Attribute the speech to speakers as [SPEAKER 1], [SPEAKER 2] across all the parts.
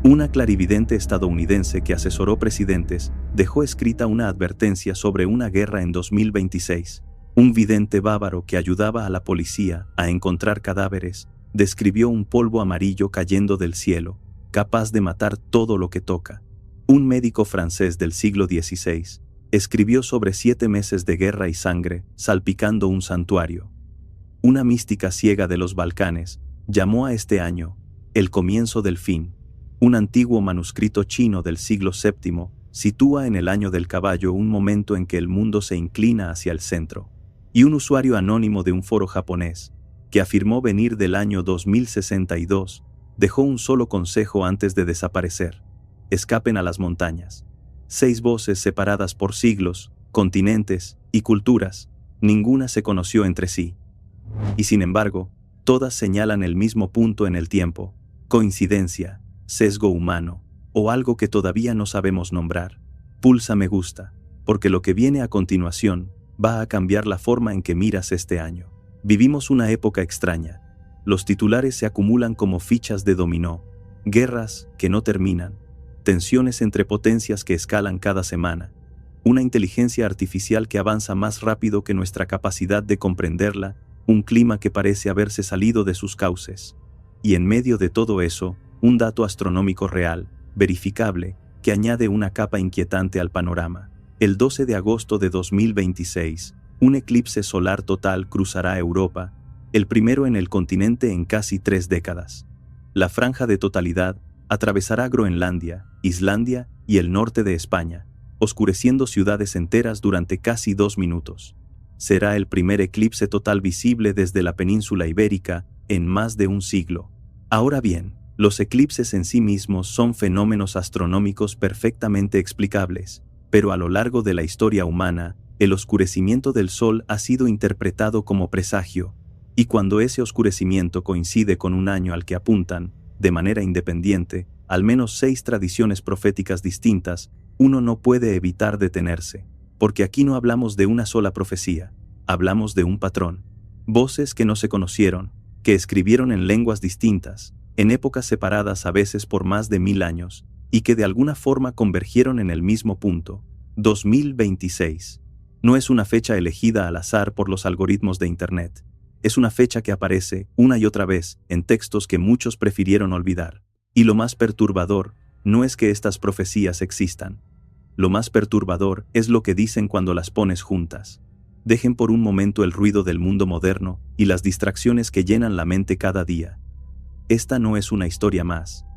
[SPEAKER 1] Una clarividente estadounidense que asesoró presidentes dejó escrita una advertencia sobre una guerra en 2026. Un vidente bávaro que ayudaba a la policía a encontrar cadáveres describió un polvo amarillo cayendo del cielo, capaz de matar todo lo que toca. Un médico francés del siglo XVI escribió sobre 7 meses de guerra y sangre salpicando un santuario. Una mística ciega de los Balcanes llamó a este año el comienzo del fin. Un antiguo manuscrito chino del siglo VII sitúa en el año del caballo un momento en que el mundo se inclina hacia el centro. Y un usuario anónimo de un foro japonés, que afirmó venir del año 2062, dejó un solo consejo antes de desaparecer: escapen a las montañas. 6 voces separadas por siglos, continentes y culturas, ninguna se conoció entre sí. Y sin embargo, todas señalan el mismo punto en el tiempo: coincidencia, sesgo humano, o algo que todavía no sabemos nombrar. Pulsa me gusta, porque lo que viene a continuación va a cambiar la forma en que miras este año. Vivimos una época extraña. Los titulares se acumulan como fichas de dominó. Guerras que no terminan. Tensiones entre potencias que escalan cada semana. Una inteligencia artificial que avanza más rápido que nuestra capacidad de comprenderla. Un clima que parece haberse salido de sus cauces. Y en medio de todo eso, un dato astronómico real, verificable, que añade una capa inquietante al panorama. El 12 de agosto de 2026, un eclipse solar total cruzará Europa, el primero en el continente en casi 3 décadas. La franja de totalidad atravesará Groenlandia, Islandia y el norte de España, oscureciendo ciudades enteras durante casi 2 minutos. Será el primer eclipse total visible desde la península ibérica en más de un siglo. Ahora bien, los eclipses en sí mismos son fenómenos astronómicos perfectamente explicables, pero a lo largo de la historia humana, el oscurecimiento del Sol ha sido interpretado como presagio, y cuando ese oscurecimiento coincide con un año al que apuntan, de manera independiente, al menos 6 tradiciones proféticas distintas, uno no puede evitar detenerse, porque aquí no hablamos de una sola profecía, hablamos de un patrón. Voces que no se conocieron, que escribieron en lenguas distintas, en épocas separadas a veces por más de 1000 años, y que de alguna forma convergieron en el mismo punto: 2026. No es una fecha elegida al azar por los algoritmos de Internet. Es una fecha que aparece una y otra vez en textos que muchos prefirieron olvidar. Y lo más perturbador no es que estas profecías existan. Lo más perturbador es lo que dicen cuando las pones juntas. Dejen por un momento el ruido del mundo moderno y las distracciones que llenan la mente cada día. Esta no es una historia más.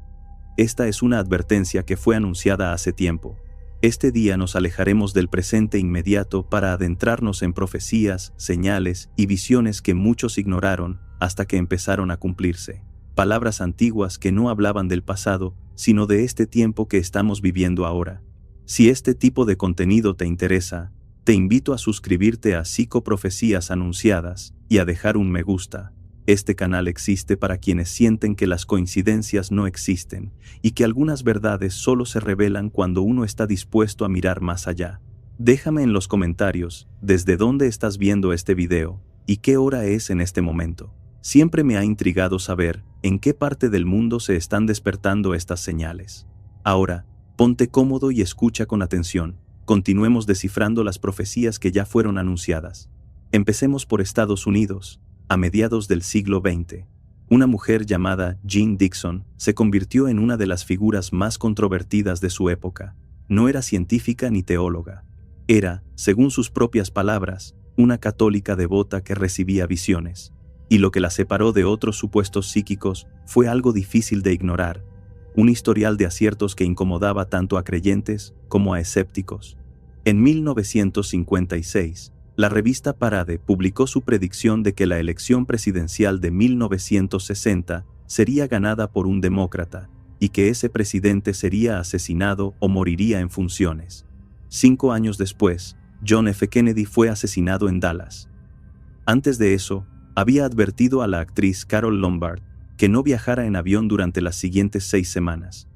[SPEAKER 1] Esta es una advertencia que fue anunciada hace tiempo. Este día nos alejaremos del presente inmediato para adentrarnos en profecías, señales y visiones que muchos ignoraron hasta que empezaron a cumplirse. Palabras antiguas que no hablaban del pasado, sino de este tiempo que estamos viviendo ahora. Si este tipo de contenido te interesa, te invito a suscribirte a Psicoprofecías Anunciadas y a dejar un me gusta. Este canal existe para quienes sienten que las coincidencias no existen y que algunas verdades solo se revelan cuando uno está dispuesto a mirar más allá. Déjame en los comentarios desde dónde estás viendo este video y qué hora es en este momento. Siempre me ha intrigado saber en qué parte del mundo se están despertando estas señales. Ahora, ponte cómodo y escucha con atención. Continuemos descifrando las profecías que ya fueron anunciadas. Empecemos por Estados Unidos. A mediados del siglo XX, una mujer llamada Jean Dixon se convirtió en una de las figuras más controvertidas de su época. No era científica ni teóloga. Era, según sus propias palabras, una católica devota que recibía visiones. Y lo que la separó de otros supuestos psíquicos fue algo difícil de ignorar: un historial de aciertos que incomodaba tanto a creyentes como a escépticos. En 1956, la revista Parade publicó su predicción de que la elección presidencial de 1960 sería ganada por un demócrata y que ese presidente sería asesinado o moriría en funciones. 5 años después, John F. Kennedy fue asesinado en Dallas. Antes de eso, había advertido a la actriz Carole Lombard que no viajara en avión durante las siguientes 6 semanas.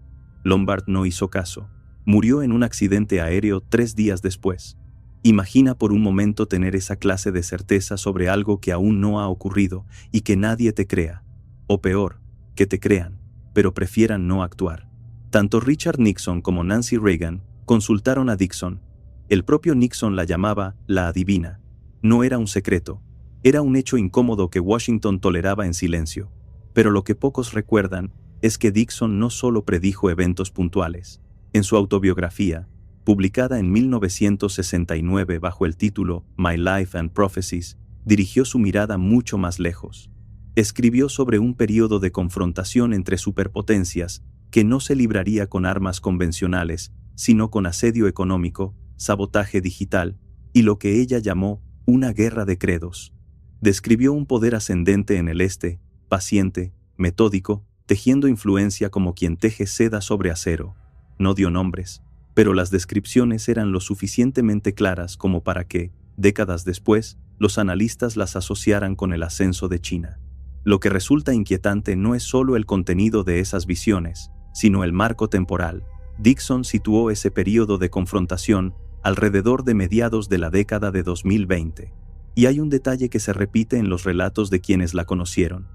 [SPEAKER 1] Lombard no hizo caso. Murió en un accidente aéreo 3 días después. Imagina por un momento tener esa clase de certeza sobre algo que aún no ha ocurrido y que nadie te crea. O peor, que te crean, pero prefieran no actuar. Tanto Richard Nixon como Nancy Reagan consultaron a Dixon. El propio Nixon la llamaba la adivina. No era un secreto. Era un hecho incómodo que Washington toleraba en silencio. Pero lo que pocos recuerdan es que Dixon no solo predijo eventos puntuales. En su autobiografía, publicada en 1969 bajo el título My Life and Prophecies, dirigió su mirada mucho más lejos. Escribió sobre un periodo de confrontación entre superpotencias que no se libraría con armas convencionales, sino con asedio económico, sabotaje digital y lo que ella llamó una guerra de credos. Describió un poder ascendente en el este, paciente, metódico, tejiendo influencia como quien teje seda sobre acero. No dio nombres, pero las descripciones eran lo suficientemente claras como para que, décadas después, los analistas las asociaran con el ascenso de China. Lo que resulta inquietante no es solo el contenido de esas visiones, sino el marco temporal. Dixon situó ese período de confrontación alrededor de mediados de la década de 2020. Y hay un detalle que se repite en los relatos de quienes la conocieron.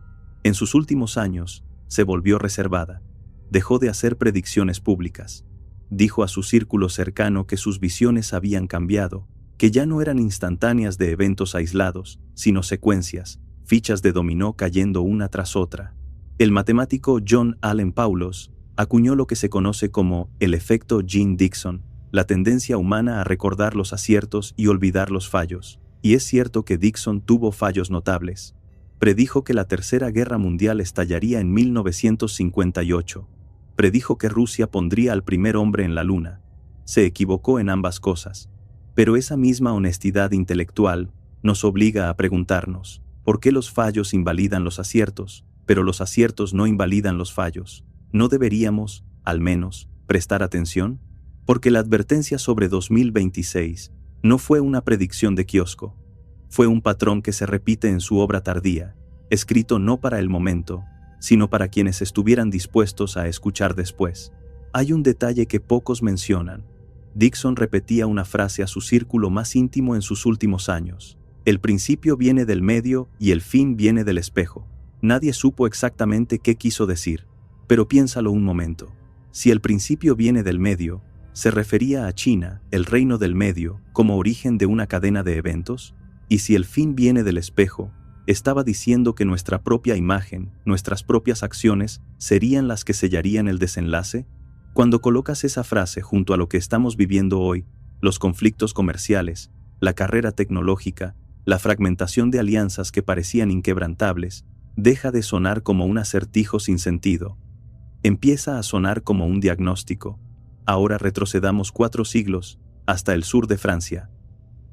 [SPEAKER 1] En sus últimos años, se volvió reservada. Dejó de hacer predicciones públicas. Dijo a su círculo cercano que sus visiones habían cambiado, que ya no eran instantáneas de eventos aislados, sino secuencias, fichas de dominó cayendo una tras otra. El matemático John Allen Paulos acuñó lo que se conoce como el efecto Jean-Dixon, la tendencia humana a recordar los aciertos y olvidar los fallos. Y es cierto que Dixon tuvo fallos notables. Predijo que la Tercera Guerra Mundial estallaría en 1958. Predijo que Rusia pondría al primer hombre en la Luna. Se equivocó en ambas cosas. Pero esa misma honestidad intelectual nos obliga a preguntarnos, ¿por qué los fallos invalidan los aciertos, pero los aciertos no invalidan los fallos? ¿No deberíamos, al menos, prestar atención? Porque la advertencia sobre 2026 no fue una predicción de kiosco. Fue un patrón que se repite en su obra tardía, escrito no para el momento, sino para quienes estuvieran dispuestos a escuchar después. Hay un detalle que pocos mencionan. Dixon repetía una frase a su círculo más íntimo en sus últimos años. El principio viene del medio y el fin viene del espejo. Nadie supo exactamente qué quiso decir, pero piénsalo un momento. Si el principio viene del medio, ¿se refería a China, el reino del medio, como origen de una cadena de eventos? Y si el fin viene del espejo, ¿estaba diciendo que nuestra propia imagen, nuestras propias acciones, serían las que sellarían el desenlace? Cuando colocas esa frase junto a lo que estamos viviendo hoy, los conflictos comerciales, la carrera tecnológica, la fragmentación de alianzas que parecían inquebrantables, deja de sonar como un acertijo sin sentido. Empieza a sonar como un diagnóstico. Ahora retrocedamos 4 siglos, hasta el sur de Francia.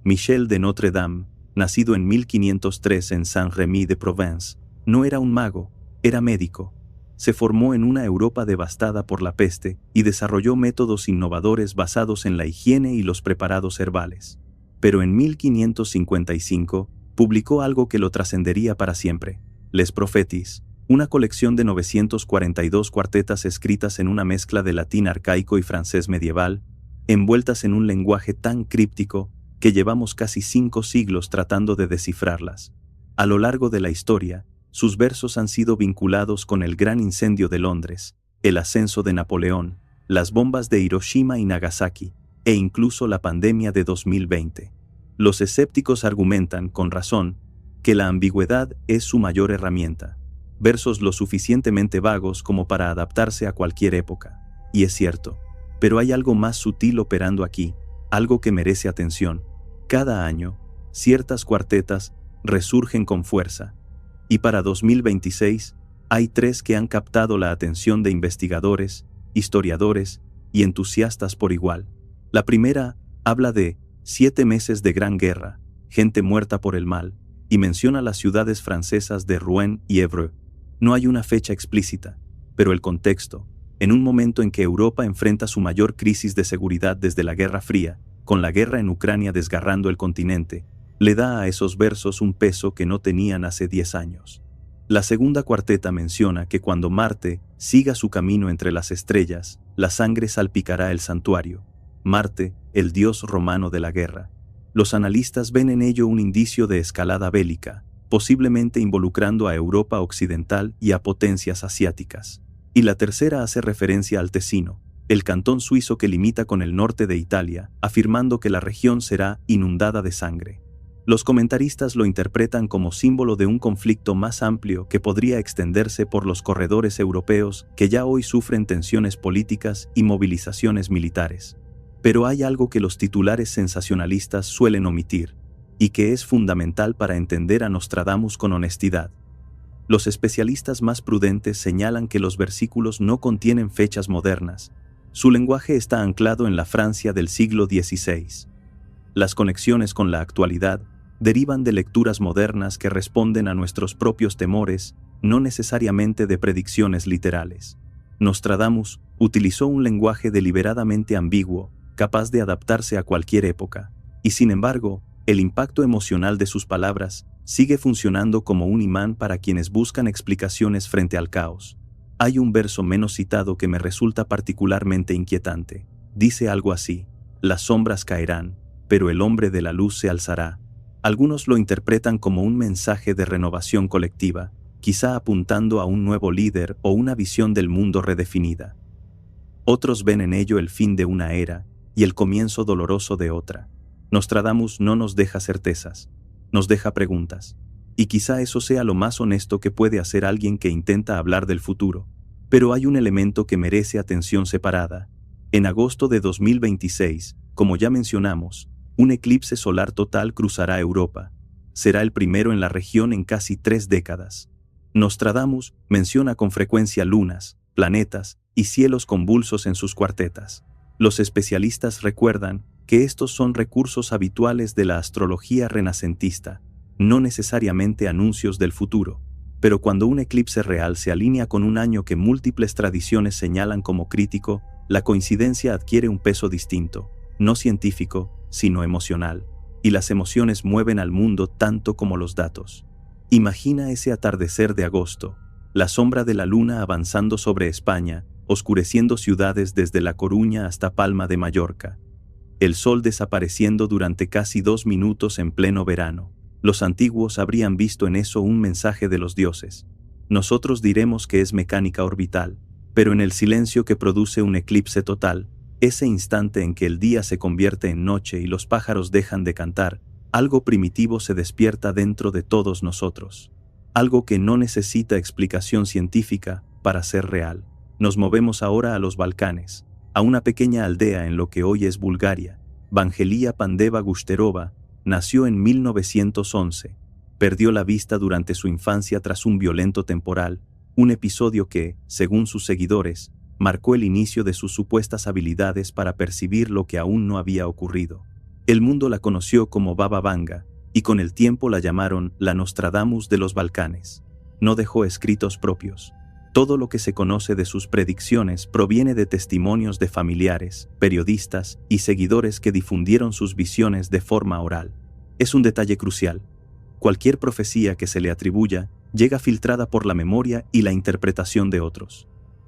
[SPEAKER 1] Michel de Notre Dame, nacido en 1503 en Saint-Rémy-de-Provence, no era un mago, era médico. Se formó en una Europa devastada por la peste y desarrolló métodos innovadores basados en la higiene y los preparados herbales. Pero en 1555 publicó algo que lo trascendería para siempre: Les Prophéties, una colección de 942 cuartetas escritas en una mezcla de latín arcaico y francés medieval, envueltas en un lenguaje tan críptico que llevamos casi 5 siglos tratando de descifrarlas. A lo largo de la historia, sus versos han sido vinculados con el gran incendio de Londres, el ascenso de Napoleón, las bombas de Hiroshima y Nagasaki, e incluso la pandemia de 2020. Los escépticos argumentan, con razón, que la ambigüedad es su mayor herramienta. Versos lo suficientemente vagos como para adaptarse a cualquier época. Y es cierto, pero hay algo más sutil operando aquí, algo que merece atención. Cada año, ciertas cuartetas resurgen con fuerza. Y para 2026, hay 3 que han captado la atención de investigadores, historiadores y entusiastas por igual. La primera habla de 7 meses de gran guerra, gente muerta por el mal, y menciona las ciudades francesas de Rouen y Évreux. No hay una fecha explícita, pero el contexto, en un momento en que Europa enfrenta su mayor crisis de seguridad desde la Guerra Fría, con la guerra en Ucrania desgarrando el continente, le da a esos versos un peso que no tenían hace 10 años. La segunda cuarteta menciona que cuando Marte siga su camino entre las estrellas, la sangre salpicará el santuario. Marte, el dios romano de la guerra. Los analistas ven en ello un indicio de escalada bélica, posiblemente involucrando a Europa occidental y a potencias asiáticas. Y la tercera hace referencia al Tesino, el cantón suizo que limita con el norte de Italia, afirmando que la región será inundada de sangre. Los comentaristas lo interpretan como símbolo de un conflicto más amplio que podría extenderse por los corredores europeos que ya hoy sufren tensiones políticas y movilizaciones militares. Pero hay algo que los titulares sensacionalistas suelen omitir, y que es fundamental para entender a Nostradamus con honestidad. Los especialistas más prudentes señalan que los versículos no contienen fechas modernas. Su lenguaje está anclado en la Francia del siglo XVI. Las conexiones con la actualidad derivan de lecturas modernas que responden a nuestros propios temores, no necesariamente de predicciones literales. Nostradamus utilizó un lenguaje deliberadamente ambiguo, capaz de adaptarse a cualquier época, y sin embargo, el impacto emocional de sus palabras sigue funcionando como un imán para quienes buscan explicaciones frente al caos. Hay un verso menos citado que me resulta particularmente inquietante. Dice algo así: las sombras caerán, pero el hombre de la luz se alzará. Algunos lo interpretan como un mensaje de renovación colectiva, quizá apuntando a un nuevo líder o una visión del mundo redefinida. Otros ven en ello el fin de una era y el comienzo doloroso de otra. Nostradamus no nos deja certezas, nos deja preguntas. Y quizá eso sea lo más honesto que puede hacer alguien que intenta hablar del futuro. Pero hay un elemento que merece atención separada. En agosto de 2026, como ya mencionamos, un eclipse solar total cruzará Europa. Será el primero en la región en casi 3 décadas. Nostradamus menciona con frecuencia lunas, planetas y cielos convulsos en sus cuartetas. Los especialistas recuerdan que estos son recursos habituales de la astrología renacentista, no necesariamente anuncios del futuro. Pero cuando un eclipse real se alinea con un año que múltiples tradiciones señalan como crítico, la coincidencia adquiere un peso distinto, no científico, sino emocional, y las emociones mueven al mundo tanto como los datos. Imagina ese atardecer de agosto, la sombra de la luna avanzando sobre España, oscureciendo ciudades desde La Coruña hasta Palma de Mallorca. El sol desapareciendo durante casi 2 minutos en pleno verano. Los antiguos habrían visto en eso un mensaje de los dioses. Nosotros diremos que es mecánica orbital, pero en el silencio que produce un eclipse total, ese instante en que el día se convierte en noche y los pájaros dejan de cantar, algo primitivo se despierta dentro de todos nosotros. Algo que no necesita explicación científica para ser real. Nos movemos ahora a los Balcanes, a una pequeña aldea en lo que hoy es Bulgaria. Vangelia Pandeva Gushterova nació en 1911. Perdió la vista durante su infancia tras un violento temporal, un episodio que, según sus seguidores, marcó el inicio de sus supuestas habilidades para percibir lo que aún no había ocurrido. El mundo la conoció como Baba Vanga, y con el tiempo la llamaron la Nostradamus de los Balcanes. No dejó escritos propios. Todo lo que se conoce de sus predicciones proviene de testimonios de familiares, periodistas y seguidores que difundieron sus visiones de forma oral. Es un detalle crucial. Cualquier profecía que se le atribuya llega filtrada por la memoria y la interpretación de otros.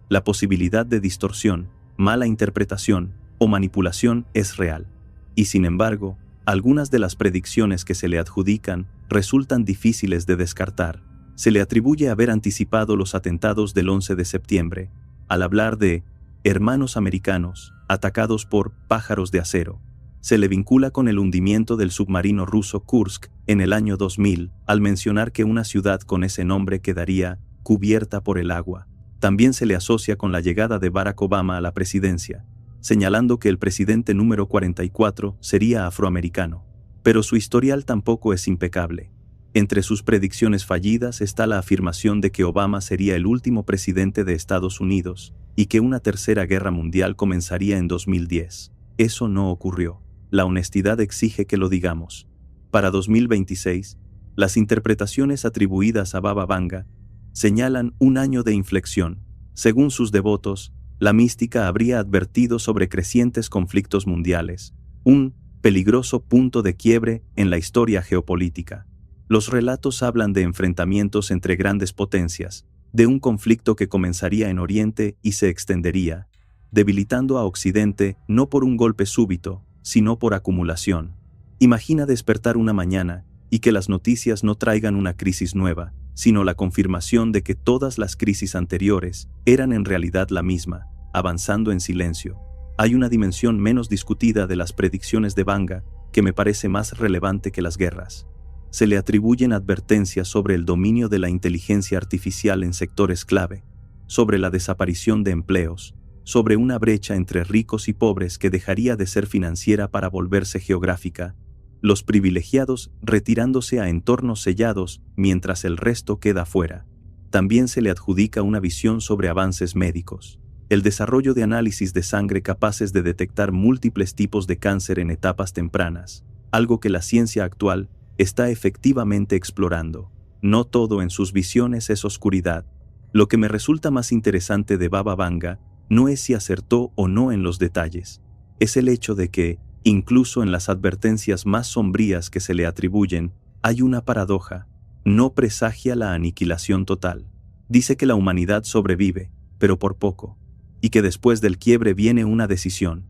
[SPEAKER 1] La posibilidad de distorsión, mala interpretación o manipulación es real. Y sin embargo, algunas de las predicciones que se le adjudican resultan difíciles de descartar. Se le atribuye haber anticipado los atentados del 11 de septiembre, al hablar de hermanos americanos atacados por pájaros de acero. Se le vincula con el hundimiento del submarino ruso Kursk en el año 2000, al mencionar que una ciudad con ese nombre quedaría cubierta por el agua. También se le asocia con la llegada de Barack Obama a la presidencia, señalando que el presidente número 44 sería afroamericano. Pero su historial tampoco es impecable. Entre sus predicciones fallidas está la afirmación de que Obama sería el último presidente de Estados Unidos y que una tercera guerra mundial comenzaría en 2010. Eso no ocurrió. La honestidad exige que lo digamos. Para 2026, las interpretaciones atribuidas a Baba Vanga señalan un año de inflexión. Según sus devotos, la mística habría advertido sobre crecientes conflictos mundiales, un peligroso punto de quiebre en la historia geopolítica. Los relatos hablan de enfrentamientos entre grandes potencias, de un conflicto que comenzaría en Oriente y se extendería, debilitando a Occidente no por un golpe súbito, sino por acumulación. Imagina despertar una mañana y que las noticias no traigan una crisis nueva, sino la confirmación de que todas las crisis anteriores eran en realidad la misma, avanzando en silencio. Hay una dimensión menos discutida de las predicciones de Vanga que me parece más relevante que las guerras. Se le atribuyen advertencias sobre el dominio de la inteligencia artificial en sectores clave, sobre la desaparición de empleos, sobre una brecha entre ricos y pobres que dejaría de ser financiera para volverse geográfica, los privilegiados retirándose a entornos sellados mientras el resto queda fuera. También se le adjudica una visión sobre avances médicos, el desarrollo de análisis de sangre capaces de detectar múltiples tipos de cáncer en etapas tempranas, algo que la ciencia actual está efectivamente explorando. No todo en sus visiones es oscuridad. Lo que me resulta más interesante de Baba Vanga no es si acertó o no en los detalles, es el hecho de que, incluso en las advertencias más sombrías que se le atribuyen, hay una paradoja. No presagia la aniquilación total. Dice que la humanidad sobrevive, pero por poco, y que después del quiebre viene una decisión: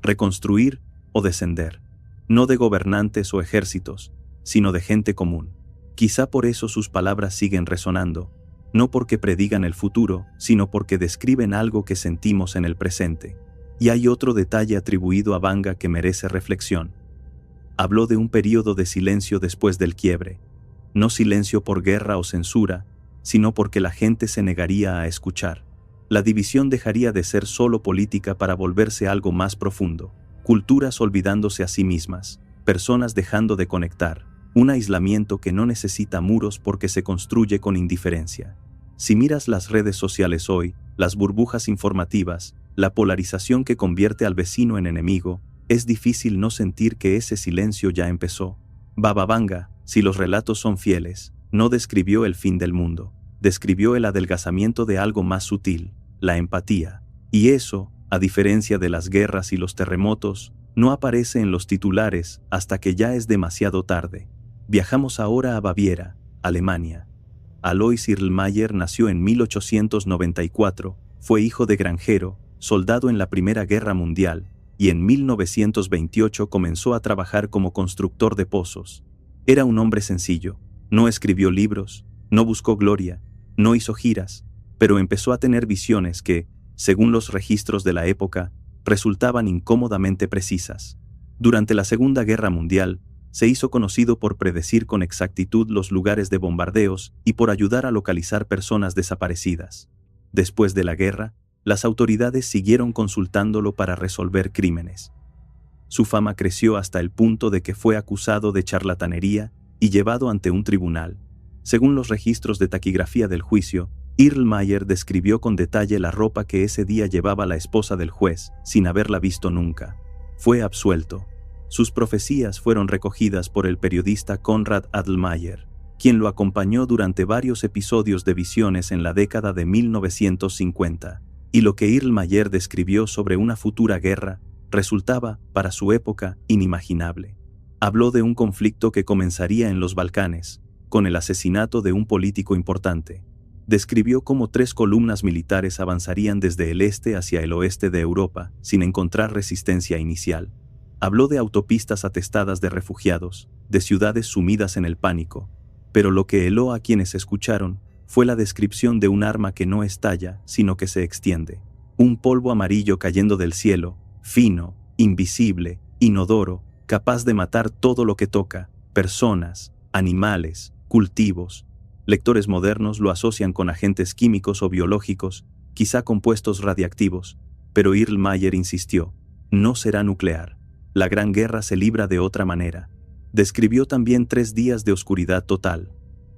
[SPEAKER 1] reconstruir o descender. No de gobernantes o ejércitos, sino de gente común. Quizá por eso sus palabras siguen resonando, no porque predigan el futuro, sino porque describen algo que sentimos en el presente. Y hay otro detalle atribuido a Vanga que merece reflexión. Habló de un período de silencio después del quiebre. No silencio por guerra o censura, sino porque la gente se negaría a escuchar. La división dejaría de ser solo política para volverse algo más profundo. Culturas olvidándose a sí mismas, personas dejando de conectar. Un aislamiento que no necesita muros porque se construye con indiferencia. Si miras las redes sociales hoy, las burbujas informativas, la polarización que convierte al vecino en enemigo, es difícil no sentir que ese silencio ya empezó. Baba Vanga, si los relatos son fieles, no describió el fin del mundo, describió el adelgazamiento de algo más sutil, la empatía. Y eso, a diferencia de las guerras y los terremotos, no aparece en los titulares hasta que ya es demasiado tarde. Viajamos ahora a Baviera, Alemania. Alois Erlmeyer nació en 1894, fue hijo de granjero, soldado en la Primera Guerra Mundial, y en 1928 comenzó a trabajar como constructor de pozos. Era un hombre sencillo, no escribió libros, no buscó gloria, no hizo giras, pero empezó a tener visiones que, según los registros de la época, resultaban incómodamente precisas. Durante la Segunda Guerra Mundial, se hizo conocido por predecir con exactitud los lugares de bombardeos y por ayudar a localizar personas desaparecidas. Después de la guerra, las autoridades siguieron consultándolo para resolver crímenes. Su fama creció hasta el punto de que fue acusado de charlatanería y llevado ante un tribunal. Según los registros de taquigrafía del juicio, Erlmeyer describió con detalle la ropa que ese día llevaba la esposa del juez, sin haberla visto nunca. Fue absuelto. Sus profecías fueron recogidas por el periodista Konrad Adelmayer, quien lo acompañó durante varios episodios de visiones en la década de 1950, y lo que Erlmeyer describió sobre una futura guerra resultaba, para su época, inimaginable. Habló de un conflicto que comenzaría en los Balcanes, con el asesinato de un político importante. Describió cómo 3 columnas militares avanzarían desde el este hacia el oeste de Europa, sin encontrar resistencia inicial. Habló de autopistas atestadas de refugiados, de ciudades sumidas en el pánico, pero lo que heló a quienes escucharon fue la descripción de un arma que no estalla, sino que se extiende. Un polvo amarillo cayendo del cielo, fino, invisible, inodoro, capaz de matar todo lo que toca, personas, animales, cultivos. Lectores modernos lo asocian con agentes químicos o biológicos, quizá compuestos radiactivos, pero Erlmeyer insistió: no será nuclear. La Gran Guerra se libra de otra manera. Describió también 3 días de oscuridad total.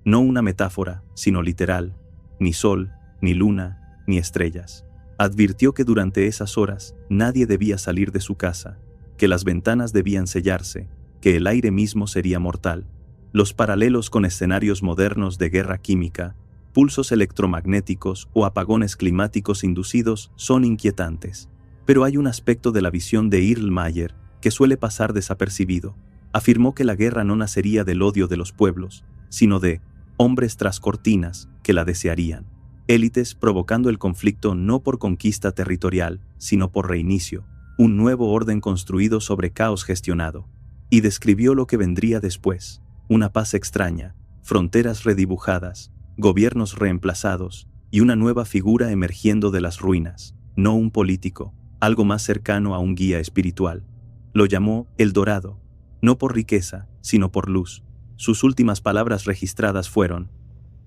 [SPEAKER 1] No una metáfora, sino literal. Ni sol, ni luna, ni estrellas. Advirtió que durante esas horas nadie debía salir de su casa, que las ventanas debían sellarse, que el aire mismo sería mortal. Los paralelos con escenarios modernos de guerra química, pulsos electromagnéticos o apagones climáticos inducidos son inquietantes. Pero hay un aspecto de la visión de Erlmeyer que suele pasar desapercibido. Afirmó que la guerra no nacería del odio de los pueblos, sino de hombres tras cortinas que la desearían. Élites provocando el conflicto no por conquista territorial, sino por reinicio, un nuevo orden construido sobre caos gestionado. Y describió lo que vendría después: una paz extraña, fronteras redibujadas, gobiernos reemplazados y una nueva figura emergiendo de las ruinas, no un político, algo más cercano a un guía espiritual. Lo llamó El Dorado, no por riqueza, sino por luz. Sus últimas palabras registradas fueron: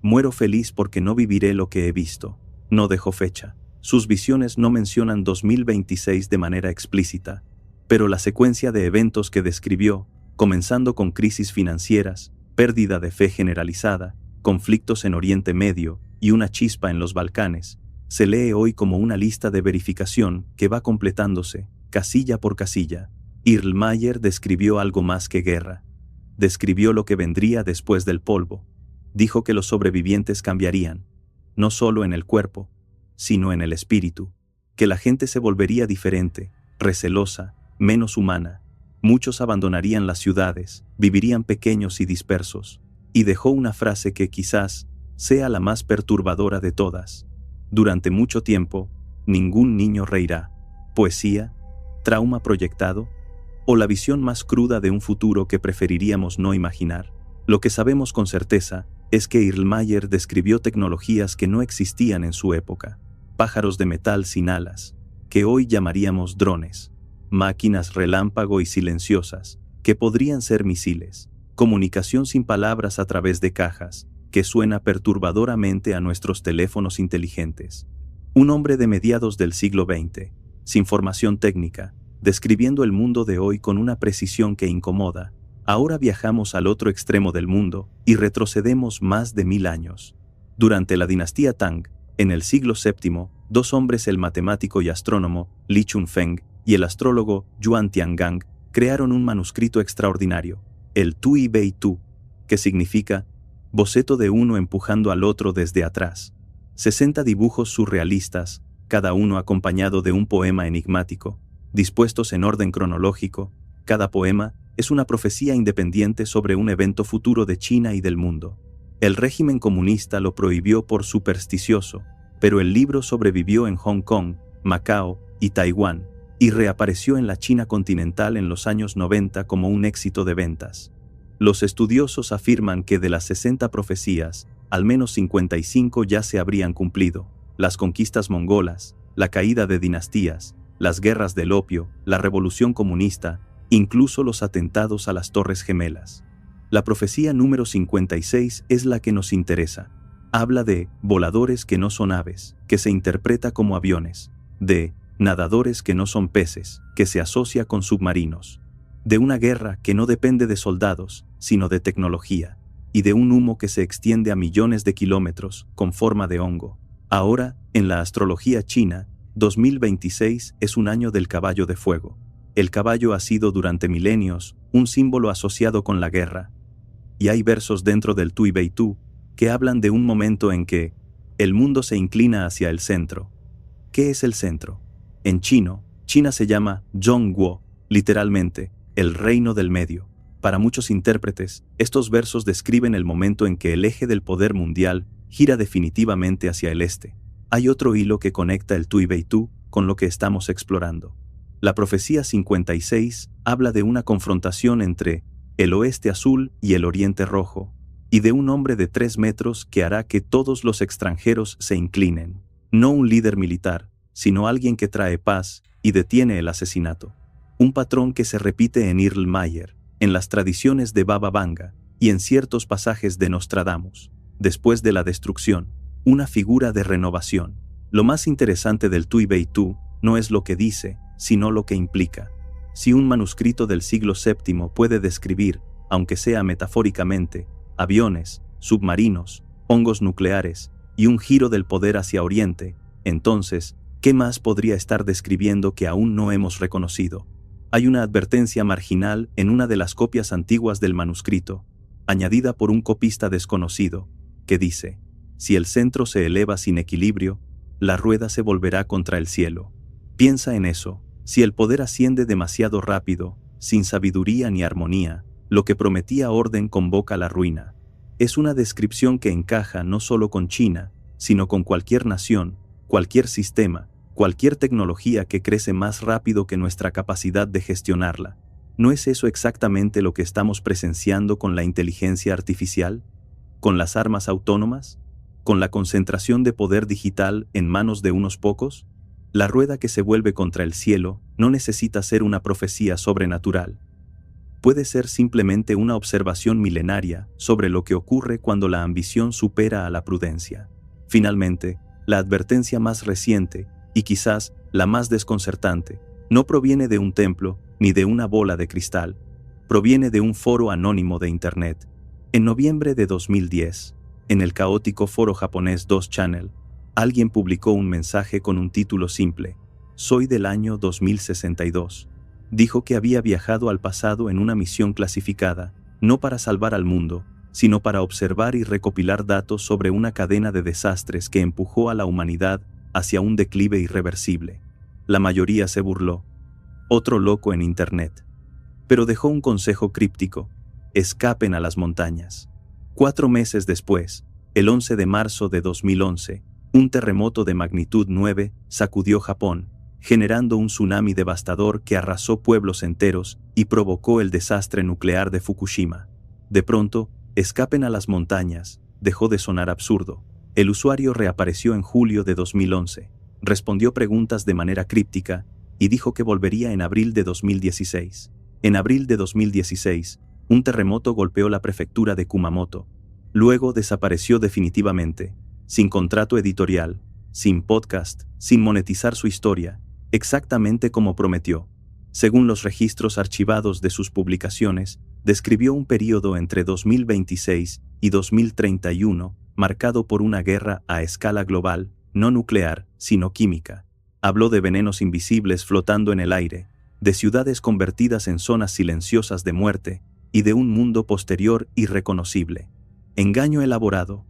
[SPEAKER 1] muero feliz porque no viviré lo que he visto. No dejó fecha. Sus visiones no mencionan 2026 de manera explícita, pero la secuencia de eventos que describió, comenzando con crisis financieras, pérdida de fe generalizada, conflictos en Oriente Medio y una chispa en los Balcanes, se lee hoy como una lista de verificación que va completándose, casilla por casilla. Erlmeyer describió algo más que guerra. Describió lo que vendría después del polvo. Dijo que los sobrevivientes cambiarían, no solo en el cuerpo, sino en el espíritu, que la gente se volvería diferente, recelosa, menos humana. Muchos abandonarían las ciudades, vivirían pequeños y dispersos, y dejó una frase que quizás sea la más perturbadora de todas: durante mucho tiempo, ningún niño reirá. Poesía, trauma proyectado, o la visión más cruda de un futuro que preferiríamos no imaginar. Lo que sabemos con certeza es que Erlmeyer describió tecnologías que no existían en su época: pájaros de metal sin alas, que hoy llamaríamos drones; máquinas relámpago y silenciosas, que podrían ser misiles; comunicación sin palabras a través de cajas, que suena perturbadoramente a nuestros teléfonos inteligentes. Un hombre de mediados del siglo XX, sin formación técnica, describiendo el mundo de hoy con una precisión que incomoda. Ahora viajamos al otro extremo del mundo y retrocedemos más de 1000 años. Durante la dinastía Tang, en el siglo VII, dos hombres, el matemático y astrónomo Li Chunfeng y el astrólogo Yuan Tiangang, crearon un manuscrito extraordinario, el Tui Bei Tu, que significa boceto de uno empujando al otro desde atrás. 60 dibujos surrealistas, cada uno acompañado de un poema enigmático, dispuestos en orden cronológico. Cada poema es una profecía independiente sobre un evento futuro de China y del mundo. El régimen comunista lo prohibió por supersticioso, pero el libro sobrevivió en Hong Kong, Macao y Taiwán, y reapareció en la China continental en los años 90 como un éxito de ventas. Los estudiosos afirman que de las 60 profecías, al menos 55 ya se habrían cumplido: las conquistas mongolas, la caída de dinastías, las guerras del opio, la revolución comunista, incluso los atentados a las Torres Gemelas. La profecía número 56 es la que nos interesa. Habla de voladores que no son aves, que se interpreta como aviones; de nadadores que no son peces, que se asocia con submarinos; de una guerra que no depende de soldados, sino de tecnología; y de un humo que se extiende a millones de kilómetros, con forma de hongo. Ahora, en la astrología china, 2026 es un año del caballo de fuego. El caballo ha sido durante milenios un símbolo asociado con la guerra. Y hay versos dentro del Tui Bei Tu que hablan de un momento en que el mundo se inclina hacia el centro. ¿Qué es el centro? En chino, China se llama Zhongguo, literalmente, el reino del medio. Para muchos intérpretes, estos versos describen el momento en que el eje del poder mundial gira definitivamente hacia el este. Hay otro hilo que conecta el Tui Bei Tu con lo que estamos explorando. La profecía 56 habla de una confrontación entre el oeste azul y el oriente rojo, y de un hombre de 3 metros que hará que todos los extranjeros se inclinen. No un líder militar, sino alguien que trae paz y detiene el asesinato. Un patrón que se repite en Erlmeyer, en las tradiciones de Baba Vanga y en ciertos pasajes de Nostradamus. Después de la destrucción, una figura de renovación. Lo más interesante del Tui Bei Tu no es lo que dice, sino lo que implica. Si un manuscrito del siglo VII puede describir, aunque sea metafóricamente, aviones, submarinos, hongos nucleares y un giro del poder hacia Oriente, entonces, ¿qué más podría estar describiendo que aún no hemos reconocido? Hay una advertencia marginal en una de las copias antiguas del manuscrito, añadida por un copista desconocido, que dice: si el centro se eleva sin equilibrio, la rueda se volverá contra el cielo. Piensa en eso. Si el poder asciende demasiado rápido, sin sabiduría ni armonía, lo que prometía orden convoca la ruina. Es una descripción que encaja no solo con China, sino con cualquier nación, cualquier sistema, cualquier tecnología que crece más rápido que nuestra capacidad de gestionarla. ¿No es eso exactamente lo que estamos presenciando con la inteligencia artificial? ¿Con las armas autónomas? con la concentración de poder digital en manos de unos pocos? La rueda que se vuelve contra el cielo no necesita ser una profecía sobrenatural. Puede ser simplemente una observación milenaria sobre lo que ocurre cuando la ambición supera a la prudencia. Finalmente, la advertencia más reciente, y quizás la más desconcertante, no proviene de un templo ni de una bola de cristal. Proviene de un foro anónimo de Internet. En noviembre de 2010, en el caótico foro japonés 2Channel, alguien publicó un mensaje con un título simple: "Soy del año 2062". Dijo que había viajado al pasado en una misión clasificada, no para salvar al mundo, sino para observar y recopilar datos sobre una cadena de desastres que empujó a la humanidad hacia un declive irreversible. La mayoría se burló. Otro loco en Internet. Pero dejó un consejo críptico: escapen a las montañas. 4 meses después, el 11 de marzo de 2011, un terremoto de magnitud 9 sacudió Japón, generando un tsunami devastador que arrasó pueblos enteros y provocó el desastre nuclear de Fukushima. De pronto, escapen a las montañas dejó de sonar absurdo. El usuario reapareció en julio de 2011, respondió preguntas de manera críptica y dijo que volvería en abril de 2016. En abril de 2016, un terremoto golpeó la prefectura de Kumamoto. Luego desapareció definitivamente, sin contrato editorial, sin podcast, sin monetizar su historia, exactamente como prometió. Según los registros archivados de sus publicaciones, describió un período entre 2026 y 2031, marcado por una guerra a escala global, no nuclear, sino química. Habló de venenos invisibles flotando en el aire, de ciudades convertidas en zonas silenciosas de muerte, y de un mundo posterior irreconocible. ¿Engaño elaborado?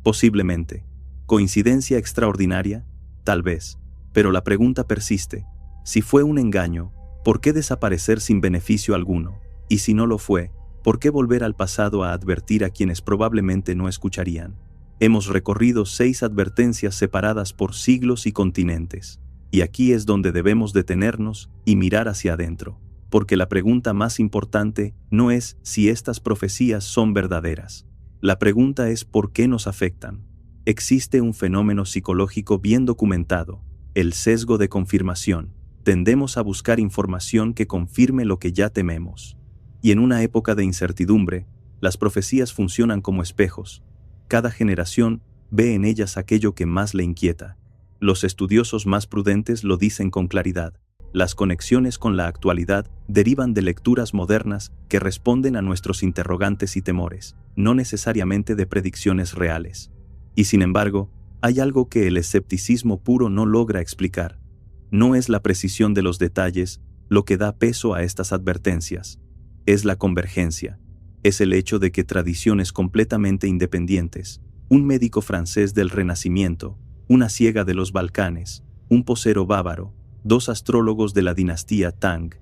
[SPEAKER 1] Posiblemente. ¿Coincidencia extraordinaria? Tal vez. Pero la pregunta persiste: si fue un engaño, ¿por qué desaparecer sin beneficio alguno? Y si no lo fue, ¿por qué volver al pasado a advertir a quienes probablemente no escucharían? Hemos recorrido 6 advertencias separadas por siglos y continentes. Y aquí es donde debemos detenernos y mirar hacia adentro. Porque la pregunta más importante no es si estas profecías son verdaderas. La pregunta es ¿por qué nos afectan? Existe un fenómeno psicológico bien documentado: el sesgo de confirmación. Tendemos a buscar información que confirme lo que ya tememos. Y en una época de incertidumbre, las profecías funcionan como espejos. Cada generación ve en ellas aquello que más le inquieta. Los estudiosos más prudentes lo dicen con claridad: las conexiones con la actualidad derivan de lecturas modernas que responden a nuestros interrogantes y temores, no necesariamente de predicciones reales. Y sin embargo, hay algo que el escepticismo puro no logra explicar. No es la precisión de los detalles lo que da peso a estas advertencias. Es la convergencia. Es el hecho de que tradiciones completamente independientes, un médico francés del Renacimiento, una ciega de los Balcanes, un posero bávaro, 2 astrólogos de la dinastía Tang,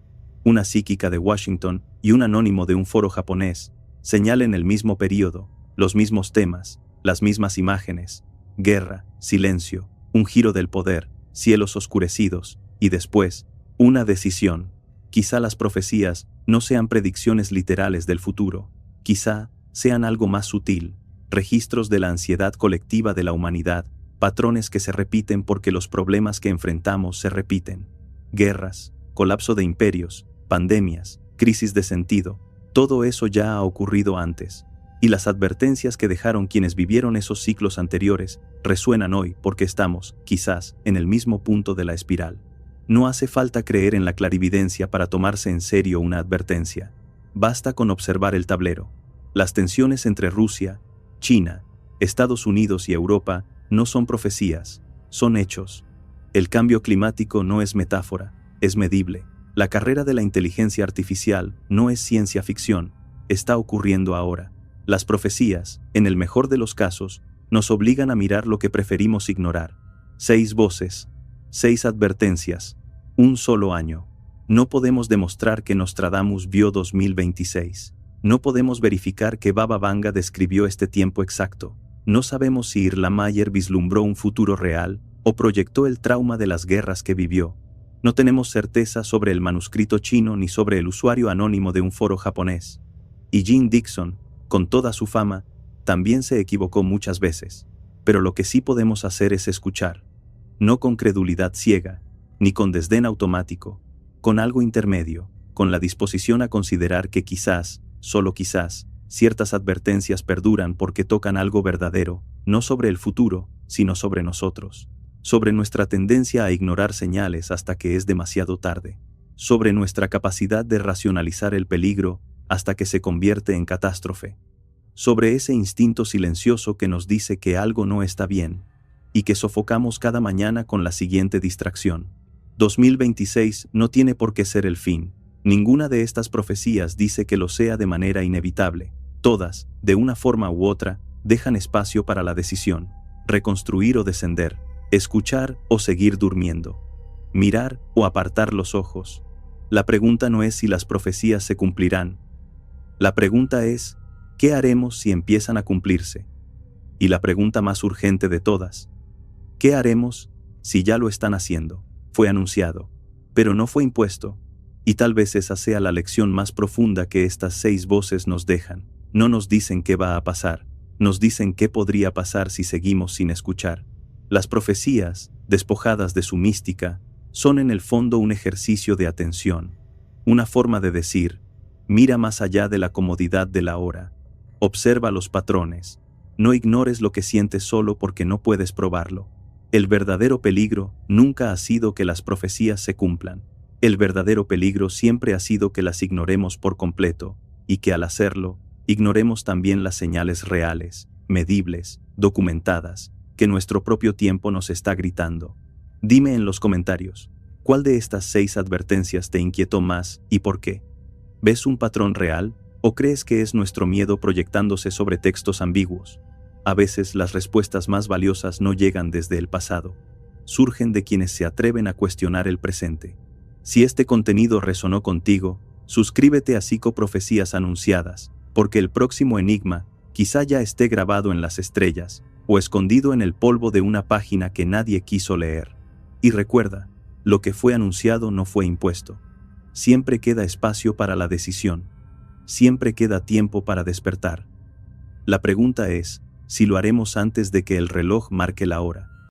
[SPEAKER 1] una psíquica de Washington y un anónimo de un foro japonés, señalen el mismo período, los mismos temas, las mismas imágenes: guerra, silencio, un giro del poder, cielos oscurecidos, y después, una decisión. Quizá las profecías no sean predicciones literales del futuro, quizá sean algo más sutil, registros de la ansiedad colectiva de la humanidad, patrones que se repiten porque los problemas que enfrentamos se repiten. Guerras, colapso de imperios, pandemias, crisis de sentido, todo eso ya ha ocurrido antes. Y las advertencias que dejaron quienes vivieron esos ciclos anteriores resuenan hoy porque estamos, quizás, en el mismo punto de la espiral. No hace falta creer en la clarividencia para tomarse en serio una advertencia. Basta con observar el tablero. Las tensiones entre Rusia, China, Estados Unidos y Europa no son profecías, son hechos. El cambio climático no es metáfora, es medible. La carrera de la inteligencia artificial no es ciencia ficción, está ocurriendo ahora. Las profecías, en el mejor de los casos, nos obligan a mirar lo que preferimos ignorar. 6 voces, 6 advertencias, un solo año. No podemos demostrar que Nostradamus vio 2026. No podemos verificar que Baba Vanga describió este tiempo exacto. No sabemos si Irla Mayer vislumbró un futuro real o proyectó el trauma de las guerras que vivió. No tenemos certeza sobre el manuscrito chino ni sobre el usuario anónimo de un foro japonés. Y Jean Dixon, con toda su fama, también se equivocó muchas veces. pero lo que sí podemos hacer es escuchar. No con credulidad ciega, ni con desdén automático, con algo intermedio, con la disposición a considerar que quizás, solo quizás, ciertas advertencias perduran porque tocan algo verdadero, no sobre el futuro, sino sobre nosotros, sobre nuestra tendencia a ignorar señales hasta que es demasiado tarde, sobre nuestra capacidad de racionalizar el peligro hasta que se convierte en catástrofe, sobre ese instinto silencioso que nos dice que algo no está bien, y que sofocamos cada mañana con la siguiente distracción. 2026 no tiene por qué ser el fin. Ninguna de estas profecías dice que lo sea de manera inevitable. Todas, de una forma u otra, dejan espacio para la decisión: reconstruir o descender, escuchar o seguir durmiendo, mirar o apartar los ojos. La pregunta no es si las profecías se cumplirán. La pregunta es, ¿qué haremos si empiezan a cumplirse? Y la pregunta más urgente de todas, ¿qué haremos si ya lo están haciendo? Fue anunciado, pero no fue impuesto. Y tal vez esa sea la lección más profunda que estas 6 voces nos dejan. No nos dicen qué va a pasar, nos dicen qué podría pasar si seguimos sin escuchar. Las profecías, despojadas de su mística, son en el fondo un ejercicio de atención, una forma de decir: mira más allá de la comodidad de la hora, observa los patrones, no ignores lo que sientes solo porque no puedes probarlo. El verdadero peligro nunca ha sido que las profecías se cumplan. El verdadero peligro siempre ha sido que las ignoremos por completo, y que al hacerlo, ignoremos también las señales reales, medibles, documentadas, que nuestro propio tiempo nos está gritando. Dime en los comentarios, ¿cuál de estas 6 advertencias te inquietó más y por qué? ¿Ves un patrón real o crees que es nuestro miedo proyectándose sobre textos ambiguos? A veces las respuestas más valiosas no llegan desde el pasado, surgen de quienes se atreven a cuestionar el presente. Si este contenido resonó contigo, suscríbete a Psicoprofecías Anunciadas, porque el próximo enigma quizá ya esté grabado en las estrellas o escondido en el polvo de una página que nadie quiso leer. Y recuerda, lo que fue anunciado no fue impuesto. Siempre queda espacio para la decisión. Siempre queda tiempo para despertar. La pregunta es, si lo haremos antes de que el reloj marque la hora.